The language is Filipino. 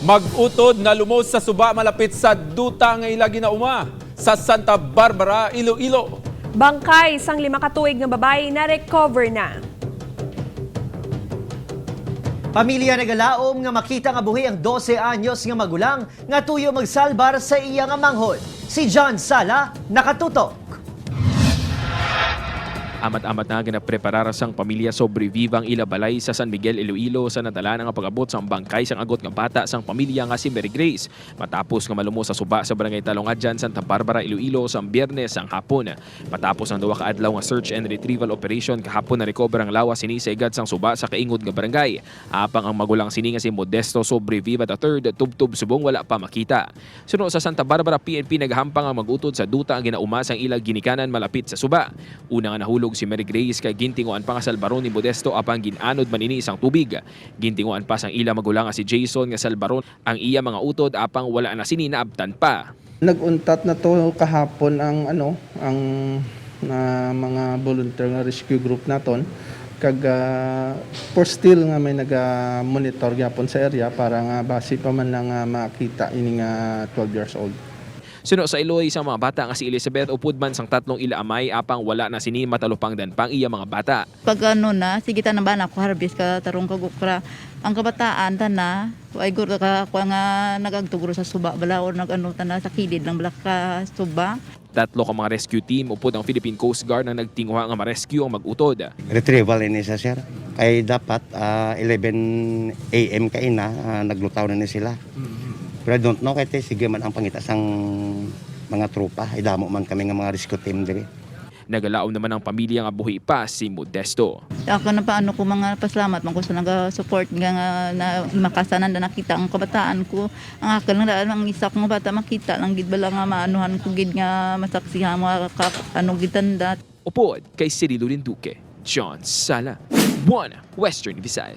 Mag-utod na lumos sa suba malapit sa duta nga ila ginauma sa Santa Barbara, Iloilo. Bangkay sang 5 katuig nga babae na recover na. Pamilya nagalaom nga makita nga buhi ang 12 anyos nga magulang nga tuyo magsalbar sa iya nga manghod. Si John Sala nakatutok. Amat-amat na ginapreparara sang pamilya sobrevivang ilabalay sa San Miguel, Iloilo sa nadala nga pag-abot sang bangkay sang agot nga bata sang pamilya nga si Mary Grace. Matapos nga malumo sa suba sa barangay Talongadyan, Santa Barbara, Iloilo sa Biyernes ang hapon. Matapos ang 2 ka adlaw nga search and retrieval operation kahapon na recover ang lawas sini sa igad sang suba sa kaingod nga barangay. Apang ang magulang sini nga si Modesto Sobreviva III tubtub subong wala pa makita. Suno sa Santa Barbara, PNP naghampang ang magutod sa duta ang ginauma sang ilag ginikanan malapit sa suba. Una nga nahulog si Mary Grace kay gintinguan pa nga salbaron ni Modesto apang ginanod man ini isang tubig. Gintinguan pa sang ila magulang nga si Jason nga salbaron ang iya mga utod apang wala na sini naabtan pa. Naguntat na to kahapon ang mga volunteer nga rescue group naton kag for still nga may naga-monitor gyapon sa area para nga base pa man lang makita ini nga 12 years old. Suno sa Iloy sa mga bata nga si Elizabeth upod man sang 3 ila amay apang wala na sini matalupang dan pang iya mga bata. Pag na, sige ta na ba na ko harvest ka tarong kagukra. Ang kabataan ta na, ay guro ka nga nagagtugro sa suba bala o ta na sa kilid lang bala ka suba. 3 ka mga rescue team upod ang Philippine Coast Guard na nagtinguha nga ma-rescue ang mag-utod. Retrieval ini sa sir. Kay dapat 11 AM kaina naglutaw na ni sila. Pero I don't know kay sige man ang pangita sang mga tropa. Idamo man kami nga mga rescue team diri. Nagalaom naman ang pamilya nga buhi pa si Modesto. Ako na paano ko mga pasalamat man ko sa naga-support nga na makasanan na nakita ang kabataan ko. Ang akal nga ang isa kong bata makita lang gid bala nga maanuhan ko gid nga masaksihan mga gitanda. Upod kay Cirilo Linduque, John Sala, 1 Western Visayas.